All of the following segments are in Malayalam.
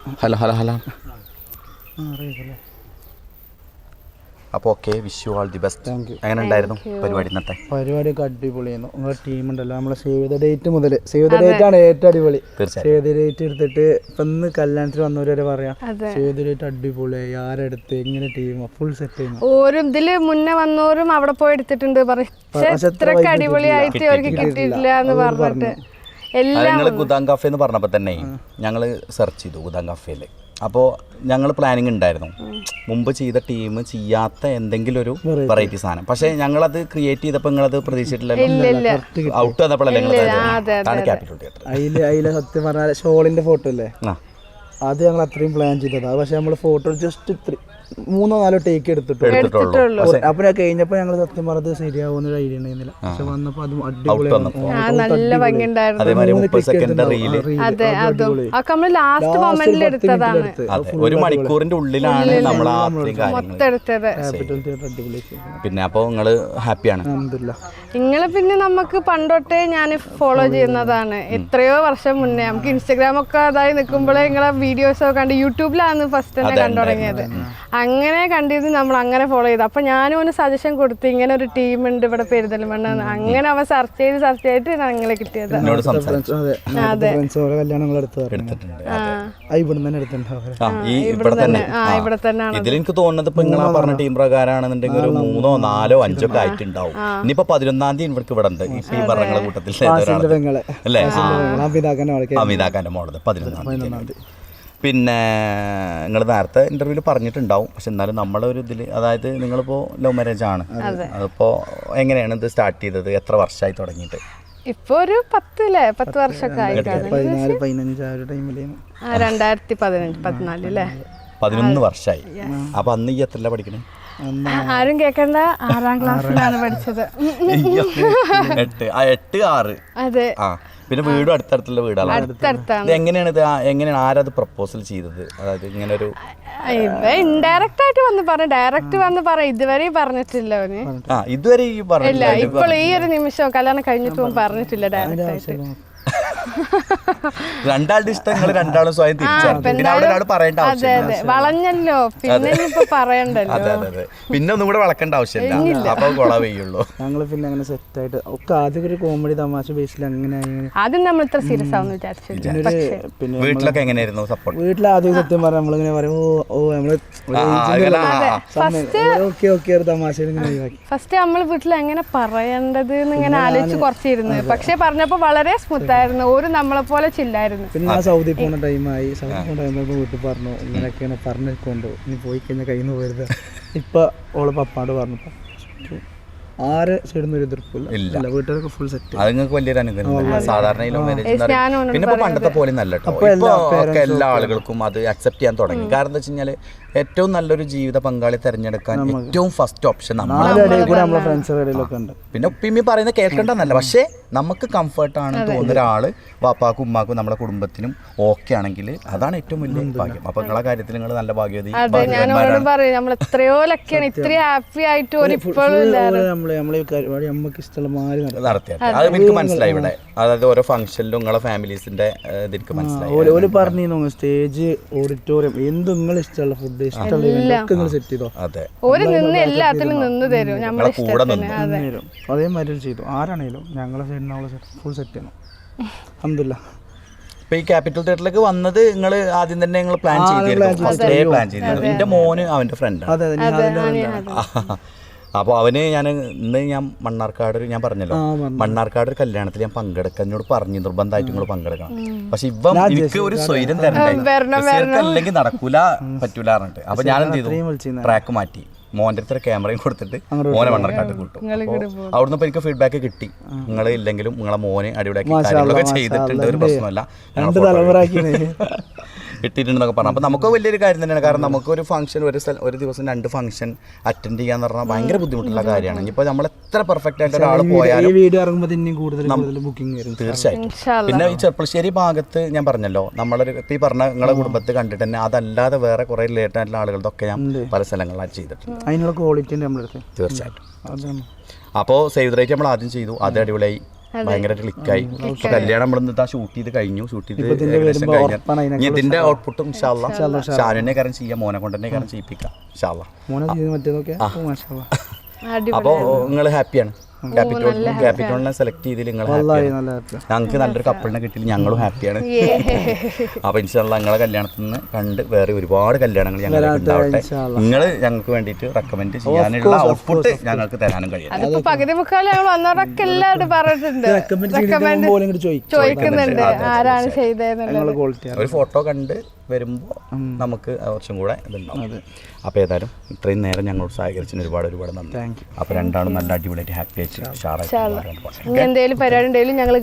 Hello hello hello. അപ്പോൾ okay, wish you all the best. Thank you. എങ്ങനെ ഉണ്ടായിരുന്നു പരിപാടി ഇന്നത്തെ? പരിപാടിയൊക്കെ അടിപൊളിയായിരുന്നു. നിങ്ങളുടെ ടീം ഉണ്ടല്ലോ, നമ്മളെ സേവ് ദ ഡേറ്റ് മുതൽ സേവ് ദ ഡേറ്റ് ആണ് ഏറ്റവും അടിപൊളി. സേവ് ദ ഡേറ്റ് എടുത്തിട്ട് ഇപ്പം ഇന്ന് കല്യാണത്തിൽ വന്നവരെ പറയാം സേവ് ദ ഡേറ്റ് അടിപൊളിയായി. ആരെടുത്ത് എങ്ങനെ ടീം ഫുൾ സെറ്റ് ചെയ്യുന്നു. ഓരും ഇതില് മുന്നേ വന്നോരും അവിടെ പോയി എടുത്തിട്ടുണ്ട് ഇത്രക്ക് അടിപൊളിയായിട്ട് അവർക്ക് കിട്ടിയിട്ടില്ല എന്ന് പറഞ്ഞിട്ട് ഞങ്ങൾ ഗുദാം കഫേ എന്ന് പറഞ്ഞപ്പോൾ തന്നെ ഞങ്ങൾ സെർച്ച് ചെയ്തു ഗുദാം കഫേയിൽ. അപ്പോൾ ഞങ്ങൾ പ്ലാനിങ് ഉണ്ടായിരുന്നു മുമ്പ് ചെയ്ത ടീം ചെയ്യാത്ത എന്തെങ്കിലും ഒരു വെറൈറ്റി സാധനം. പക്ഷേ ഞങ്ങളത് ക്രിയേറ്റ് ചെയ്തപ്പോൾ നിങ്ങളത് പ്രതീക്ഷിച്ചിട്ടില്ലല്ലോ. ഔട്ട് വന്നപ്പോഴല്ലേ ക്യാപിറ്റൽ തിയേറ്റർ. അതിലെ സത്യം പറഞ്ഞാൽ ഷോളിന്റെ ഫോട്ടോ അല്ലേ, അത് ഞങ്ങൾ അത്രയും പ്ലാൻ ചെയ്തതാണ്. പക്ഷെ നമ്മൾ ഫോട്ടോ ജസ്റ്റ് 3-4 ടേക്ക് എടുത്തിട്ടുള്ളൂ. അപ്പൊ ഞാൻ കഴിഞ്ഞപ്പോ ഞങ്ങൾ സത്യം പറഞ്ഞത് ശരിയാവുന്ന ഒരു ഐഡിയ ഉണ്ടായിരുന്നില്ല. പക്ഷെ വന്നപ്പോ അത് നല്ല ഭംഗിയുണ്ടായിരുന്നു. ഒരു മണിക്കൂറിന്റെ ഉള്ളിലാണ് നമ്മൾ പിന്നെ. അപ്പോൾ നിങ്ങള് ഹാപ്പിയാണ്? നിങ്ങള് പിന്നെ നമുക്ക് പണ്ടൊട്ടേ ഞാൻ ഫോളോ ചെയ്യുന്നതാണ്. എത്രയോ വർഷം മുന്നേ നമുക്ക് ഇൻസ്റ്റാഗ്രാം ഒക്കെ അതായി നിൽക്കുമ്പോഴേ നിങ്ങളെ വീഡിയോസ് ഒക്കെ കണ്ട് യൂട്യൂബിലാണ് ഫസ്റ്റ് തന്നെ കണ്ടു തുടങ്ങിയത്. അങ്ങനെ കണ്ടിരുന്നു നമ്മൾ അങ്ങനെ ഫോളോ ചെയ്തു. അപ്പൊ ഞാനും ഒരു സജഷൻ കൊടുത്തു, ഇങ്ങനെ ഒരു ടീം ഉണ്ട് ഇവിടെ പെരിന്തൽമണ്ണ. അങ്ങനെ അവ സെർച്ച് ചെയ്തിട്ട് ഞങ്ങളെ കിട്ടിയത്. ഇതിലെനിക്ക് തോന്നുന്നത് ഇപ്പൊ നിങ്ങൾ പറഞ്ഞ ടീം പ്രകാരമാണെന്നുണ്ടെങ്കിൽ ഒരു 3, 4, 5 ഒക്കെ ആയിട്ടുണ്ടാവും. ഇനിയിപ്പോ 11-ാം തീയതി ഇവർക്ക് ഇവിടെ ഉണ്ട് ഈ പറഞ്ഞ കൂട്ടത്തിൽ അല്ലേ? അമിതാക്കാന്റെ മോളത് 11-ാം തീയതി. പിന്നെ നിങ്ങൾ നേരത്തെ ഇന്റർവ്യൂവിൽ പറഞ്ഞിട്ടുണ്ടാവും. പക്ഷെ എന്നാലും നമ്മളൊരു ഇതിൽ, അതായത് നിങ്ങളിപ്പോൾ ലവ് മാരേജ് ആണ്. അതിപ്പോൾ എങ്ങനെയാണ് ഇത് സ്റ്റാർട്ട് ചെയ്തത്? എത്ര വർഷമായി തുടങ്ങിയിട്ട്? ഇപ്പൊ ഒരു 10 വർഷമൊക്കെ ആയി. 2015-14 അല്ലേ? 11 വർഷമായി. അപ്പൊ അന്ന് ഈ എത്രല്ല പഠിക്കണേ? ആരും കേക്കണ്ട, 6-ാം ക്ലാസ്സിലാണ് പഠിച്ചത്. 8, 6. അതെ. പിന്നെ വീടും അടുത്തടുത്തുള്ള വീടാണ്. എങ്ങനെയാണ് ഇത്, എങ്ങനെയാണ് ആരത് പ്രപ്പോസൽ ചെയ്തത്? അതായത് ഇങ്ങനെ ഒരു ഇൻഡയറക്റ്റ് ആയിട്ട് വന്ന് പറഞ്ഞു, ഡയറക്റ്റ് വന്ന് പറയും. ഇതുവരെ പറഞ്ഞിട്ടില്ല അവന്. ഇതുവരെ ഇല്ല, ഇപ്പോൾ ഈ ഒരു നിമിഷം കല്യാണം കഴിഞ്ഞിട്ടും പറഞ്ഞിട്ടില്ല ഡയറക്റ്റ് ആയിട്ട്. രണ്ടാളുടെ ഇഷ്ടം നിങ്ങൾ രണ്ടാളും സ്വയം വളഞ്ഞല്ലോ, പിന്നെ ഇപ്പൊ പറയണ്ടല്ലോ. പിന്നെ ഒന്നും കൂടെ വളക്കേണ്ട ആവശ്യമില്ല. അപ്പൊ കൊള പെയ്യുള്ളൂ. ഞങ്ങള് പിന്നെ അങ്ങനെ സെറ്റ് ആയിട്ട് ഒക്കെ ആദ്യം ഒരു കോമഡി തമാശ ബേസിൽ അങ്ങനെ ആദ്യം നമ്മൾ ഇത്ര സീരിയസ് ആവുന്ന വിചാരിച്ചില്ല. പിന്നെ വീട്ടിലൊക്കെ എങ്ങനെയായിരുന്നു സപ്പോർട്ട്? വീട്ടിൽ ആദ്യം സത്യം പറഞ്ഞാൽ നമ്മളിങ്ങനെ പറയും ഫസ്റ്റ് നമ്മൾ വീട്ടിൽ എങ്ങനെ പറയേണ്ടത് ഇങ്ങനെ ആലോചിച്ച് കുറച്ചിരുന്നു. പക്ഷെ പറഞ്ഞപ്പോ വളരെ സ്മൂത്ത് ആയിരുന്നു. ഒരു നമ്മളെ പോലെ ചില്ലായിരുന്നു. പിന്നെ ആ സൗദി പോണ ടൈമായി. സൗദി പോണ ടൈമായപ്പോ വീട്ടിൽ പറഞ്ഞു ഇങ്ങനെയൊക്കെയാണ് പറഞ്ഞിരിക്കൊണ്ടു, ഇനി പോയി കഴിഞ്ഞാൽ കയ്യിൽ നിന്ന് പോരുത്. ഇപ്പൊ ഓളെ പപ്പാട് പറഞ്ഞപ്പോ ആരെ സൈഡിൽ ഒരു എതിർപ്പില്ല. വീട്ടുകാരൊക്കെ ഫുൾ സെറ്റ്. അത് നിങ്ങൾക്ക് വലിയൊരു അനുഗ്രഹം. സാധാരണ പിന്നെ ഇപ്പൊ പണ്ടത്തെ പോലെ നല്ല എല്ലാ ആളുകൾക്കും അത് അക്സെപ്റ്റ് ചെയ്യാൻ തുടങ്ങി. കാരണം എന്താ വെച്ച് കഴിഞ്ഞാല് ഏറ്റവും നല്ലൊരു ജീവിത പങ്കാളി തിരഞ്ഞെടുക്കാൻ ഏറ്റവും ഫസ്റ്റ് ഓപ്ഷൻ പിന്നെ ഉപ്പിമ്മി പറയുന്നത് കേൾക്കേണ്ടെന്നല്ല, പക്ഷേ നമുക്ക് കംഫർട്ടാണ് തോന്നുന്ന ഒരാള് വാപ്പാക്കും ഉമ്മാക്കും നമ്മുടെ കുടുംബത്തിനും ഓക്കെ ആണെങ്കിൽ അതാണ് ഏറ്റവും വലിയ ഭാഗ്യം. അപ്പൊ നിങ്ങളെ കാര്യത്തിൽ നിങ്ങൾ നല്ല ഭാഗ്യവതി. നടത്തിയത് അത് എനിക്ക് മനസ്സിലായി. ഇവിടെ അതായത് ഓരോ ഫംഗ്ഷനിലും നിങ്ങളെ ഫാമിലീസിന്റെ എനിക്ക് മനസ്സിലായി. പറഞ്ഞു സ്റ്റേജ്, ഓഡിറ്റോറിയം, എന്ത് നിങ്ങൾ ഇഷ്ടമുള്ള ഫുഡ് സെറ്റ് ചെയ്തോ. അതെ, എല്ലാത്തിലും നിന്ന് തരും. അതേമാതിരി ചെയ്തു. ആരാണേലും ഞങ്ങളെ സൈഡിൽ ഫുൾ സെറ്റ് ചെയ്യണം. അൽഹംദുലില്ലാഹ്. ഇപ്പൊ ഈ ക്യാപിറ്റൽ തിയേറ്ററിലേക്ക് വന്നത് നിങ്ങൾ ആദ്യം തന്നെ നിങ്ങൾ പ്ലാൻ ചെയ്തിരുന്നു. എന്റെ മോന് അവന്റെ ഫ്രണ്ടാണ്. അപ്പോൾ അവന് ഇന്ന് ഞാൻ മണ്ണാർക്കാട് ഞാൻ പറഞ്ഞല്ലോ, മണ്ണാർക്കാട് ഒരു കല്യാണത്തിൽ ഞാൻ പങ്കെടുക്കാൻ എന്നോട് പറഞ്ഞു നിർബന്ധമായിട്ട് നിങ്ങൾ പങ്കെടുക്കണം. പക്ഷെ എനിക്ക് ഒരു സ്വൈര്യം തരണ്ടെങ്കിൽ നടക്കൂല, പറ്റൂല പറഞ്ഞിട്ട്. അപ്പൊ ഞാൻ എന്ത് ചെയ്തു, ട്രാക്ക് മാറ്റി മോന്റെ അടുത്ത് ക്യാമറയും കൊടുത്തിട്ട് മോനെ മണ്ണാർക്കാട്ട് കൂട്ടും. അവിടുന്ന് ഇപ്പൊ എനിക്ക് ഫീഡ്ബാക്ക് കിട്ടി, നിങ്ങൾ ഇല്ലെങ്കിലും നിങ്ങളെ മോനെ അടിപൊളിയാക്കി കാര്യങ്ങളൊക്കെ ചെയ്തിട്ടുണ്ട്, ഒരു പ്രശ്നമല്ല, ഇട്ടിട്ടുണ്ടെന്നൊക്കെ പറഞ്ഞു. അപ്പോൾ നമുക്ക് വലിയൊരു കാര്യം തന്നെയാണ്. കാരണം നമുക്ക് ഒരു ഫംഗ്ഷൻ ഒരു ദിവസം 2 ഫംഗ്ഷൻ അറ്റൻഡ് ചെയ്യാന്ന് പറഞ്ഞാൽ ഭയങ്കര ബുദ്ധിമുട്ടുള്ള കാര്യമാണ്. ഇനിയിപ്പോൾ നമ്മൾ എത്ര പെർഫെക്റ്റ് ആയിട്ട് ഒരാൾ പോയാലും തീർച്ചയായിട്ടും. പിന്നെ ഈ ചെർപ്പളശ്ശേരി ഭാഗത്ത് ഞാൻ പറഞ്ഞല്ലോ, നമ്മളൊരു ഈ പറഞ്ഞ നിങ്ങളുടെ കുടുംബത്തെ കണ്ടിട്ട് തന്നെ അതല്ലാതെ വേറെ കുറെ റിലേറ്റഡ് ആയിട്ടുള്ള ആളുകളൊക്കെ ഞാൻ പല സ്ഥലങ്ങളിലാണ് ചെയ്തിട്ടുണ്ട്. അതിനുള്ള ക്വാളിറ്റി തീർച്ചയായിട്ടും. അപ്പോൾ സേവ് ദ ഡേറ്റ് നമ്മൾ ആദ്യം ചെയ്തു, അത് അടിപൊളിയായി. ഭയങ്കര ക്ലിക്കായി. ഇപ്പൊ കല്യാണം നമ്മളിന്ന് ഷൂട്ട് ചെയ്ത് കഴിഞ്ഞു. ഷൂട്ട് ചെയ്ത് ഏകദേശം കഴിഞ്ഞാൽ ഇതിന്റെ ഔട്ട്പുട്ടും ഷാനുവിനെ കാരണം ചെയ്യാം, മോനെ കൊണ്ട് തന്നെ കാരണം ചെയ്യിപ്പിക്കാം. അപ്പൊ നിങ്ങൾ ഹാപ്പിയാണ്? ക്യാപിറ്റോളിനെ സെലക്ട് ചെയ്തിൽ നിങ്ങൾ ഞങ്ങൾക്ക് നല്ലൊരു കപ്പിളിനെ കിട്ടിയില്ല, ഞങ്ങളും ഹാപ്പിയാണ്. അപ്പൊ ഇൻഷാല്ലാ നിങ്ങളെ കല്യാണത്തിൽ നിന്ന് കണ്ട് വേറെ ഒരുപാട് കല്യാണങ്ങൾ ഞങ്ങൾക്ക് ഉണ്ടാവട്ടെ. നിങ്ങൾ ഞങ്ങൾക്ക് വേണ്ടിയിട്ട് റെക്കമെൻഡ് ചെയ്യാനുള്ള ഔട്ട്പുട്ട് ഞങ്ങൾക്ക് തരാനും കഴിയും. അതിപ്പോ പകുതി മുക്കാലും ഞങ്ങൾ വന്നവരൊക്കെ എല്ലാവരും പറഞ്ഞിട്ടുണ്ട്, ചോദിക്കുന്നുണ്ട് ആരാണ് ചെയ്തതെന്നുള്ളത്. ഒരു ഫോട്ടോ കണ്ട് വരുമ്പോൾ നമുക്ക് കുറച്ചും കൂടെ ഇതുണ്ടാവും. അപ്പോൾ ഏതായാലും ഇത്രയും നേരം ഞങ്ങളോട് സഹകരിച്ചതിന് ഒരുപാട് നന്ദി. അപ്പോൾ രണ്ടാളും നല്ല അടിപൊളിയായിട്ട് ഹാപ്പി ആയിട്ട് എന്തെങ്കിലും പരിപാടി ഉണ്ടെങ്കിലും ഞങ്ങൾ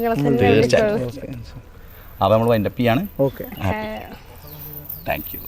തീർച്ചയായിട്ടും. അപ്പോൾ നമ്മൾ വൈൻഡപ്പ് ചെയ്യാണ്. Thank you.